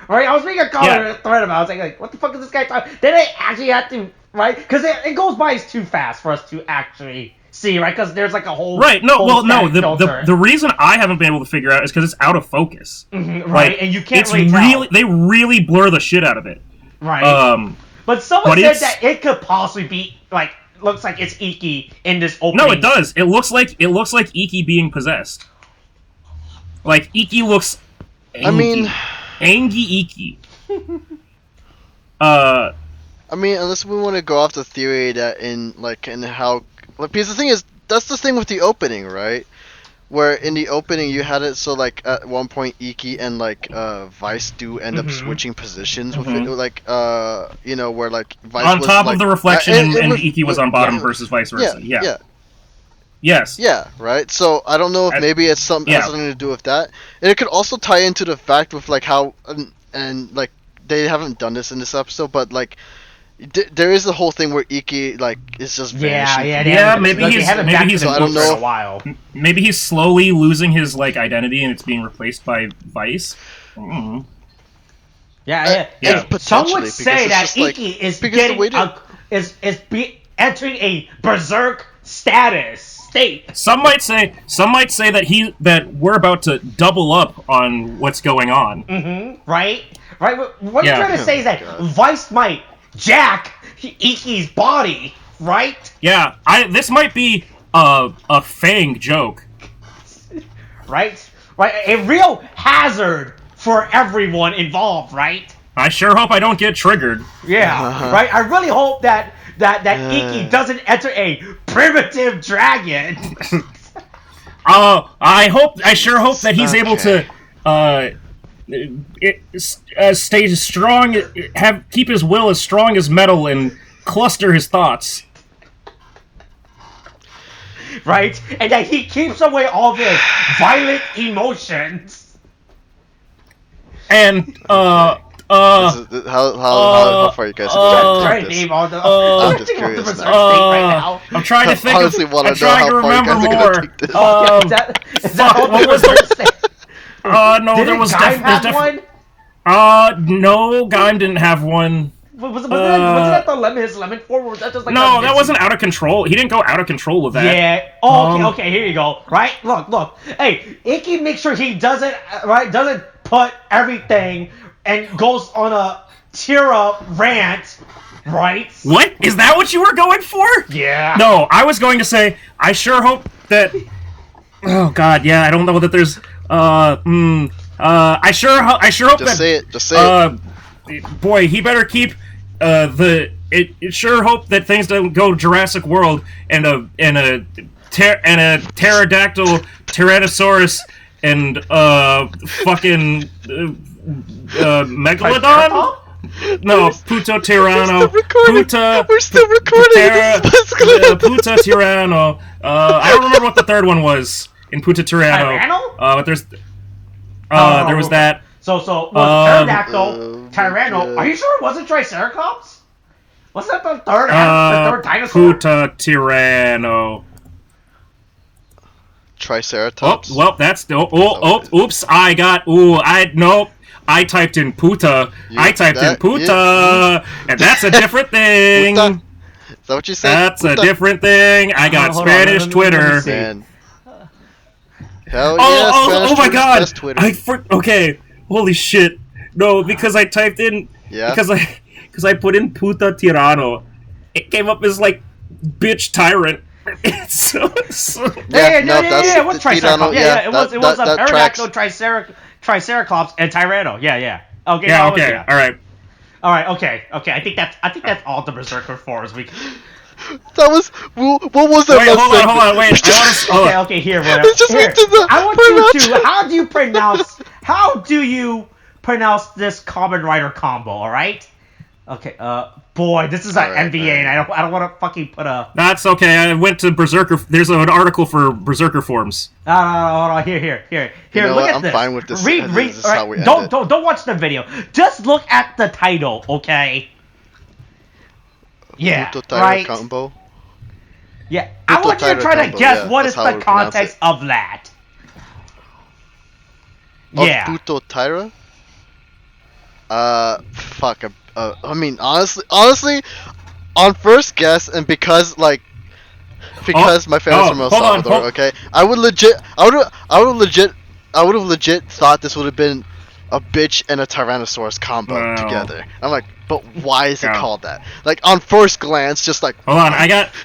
Right? I was reading a comment thread about. I was like, "What the fuck is this guy talking?" Then I actually had to. Right? Because it goes by too fast for us to actually see, right? Because there's like a whole... Right, no, the reason I haven't been able to figure out is because it's out of focus.
Right,
like,
and you can't really tell.
They really blur the shit out of it.
Right. But someone said that it could possibly be, like, looks like it's Iki in this opening.
No, it does. It looks like Iki being possessed. Like, Iki looks... Angie Iki.
I mean, unless we want to go off the theory that in how because the thing is, that's the thing with the opening, right? Where in the opening you had it so like at one point Iki and like Vice do end up switching positions with it, like you know, where like Vice
on
was
top
like,
of the reflection and
was,
Iki was on bottom versus vice versa.
Yeah.
Yes.
Yeah, right. So I don't know if maybe it's has something to do with that, and it could also tie into the fact with like how and like they haven't done this in this episode, but like there is the whole thing where Iki like is just vanishing.
Maybe he's
so
I
don't know. For a while.
Maybe he's slowly losing his like identity and it's being replaced by Vice. Mm.
Yeah. Some would say that Iki is getting entering a berserk state.
Some might say that we're about to double up on what's going on.
Right. What you're trying to say is that Vice might jack Iki's body, right?
Yeah, this might be a Fang joke.
Right? A real hazard for everyone involved, right?
I sure hope I don't get triggered.
Yeah, right? I really hope that Iki doesn't enter a primitive dragon.
I sure hope that he's able to stay strong, keep his will as strong as metal, and cluster his thoughts.
Right, and that he keeps away all his violent emotions.
And
how far you guys
trying to name all the.
I'm just curious
now.
I'm trying to think.
Honestly,
I'm trying to remember more.
Is that
what was the? No, there was
definitely
one. No, Gaim didn't have one.
Was that his lemon form? Or was that just like
no, that wasn't out of control. He didn't go out of control with that.
Yeah. Oh, okay. Here you go. Right. Look. Hey, Iki, make sure he doesn't put everything and goes on a tear-up rant. Right.
What? Is that what you were going for?
Yeah.
No, I was going to say. I sure hope that. Oh God, yeah. I don't know that there's. I sure hope
just
that.
Just say
it. Boy, he better keep It sure hope that things don't go Jurassic World and a pterodactyl Tyrannosaurus and fucking megalodon. No, Puto Tyranno.
We're still recording.
Puta Tyranno. I don't remember what the third one was in Puta Tyranno. But there's there was that.
So pterodactyl, Tyranno. Are you sure it wasn't Triceratops? Wasn't that the third dinosaur?
Puta Tyranno.
Triceratops.
Oh, well, that's oops! I typed in puta. And that's a different thing.
Puta? Is that what you said?
That's
puta?
A different thing. I got Spanish Twitter.
Hell yeah!
Oh my God!
Twitter.
Okay, holy shit! No, because I typed in because I put in puta tirano, it came up as like bitch tyrant. So
yeah, it was Triceratops. It was a pterodactyl, Triceratops, and Tyranno. Yeah. Okay.
Yeah. Okay. All right.
Okay. I think that's all the Berserker forms we.
That was what was that?
Wait, hold on. Wait.
Okay. Here. I want you to. How do you pronounce this Kamen Rider combo? All right. Okay. Boy, this is an NBA, and I don't want to fucking put a.
That's okay. I went to Berserker. There's an article for Berserker forms.
Hold on. Here.
You know
look at
I'm
this.
fine with this.
Read.
This is how we end
Don't watch the video. Just look at the title, okay? Yeah. Right.
Combo.
Yeah. I want you to try to guess what is the context of that. Yeah.
Puto Tyra. Fuck. I mean, honestly, on first guess, and because my family's from El Salvador, okay, I would have legit thought this would have been a bitch and a Tyrannosaurus combo together. I'm like, but why is it called that? Like on first glance, just like.
Hold on,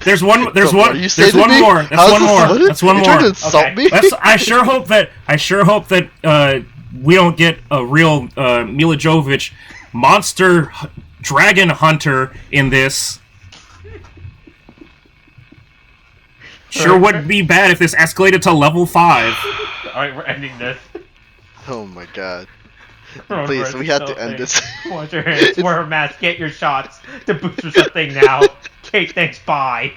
there's one more. That's one more.
You're trying to insult me?
I sure hope that we don't get a real Mila Jovovich monster dragon hunter in this. Sure would be bad if this escalated to level 5.
Alright, we're ending this.
Oh my god. Please, we have to end this.
Wash your hands, wear a mask, get your shots to boost or something now. Okay, thanks, bye.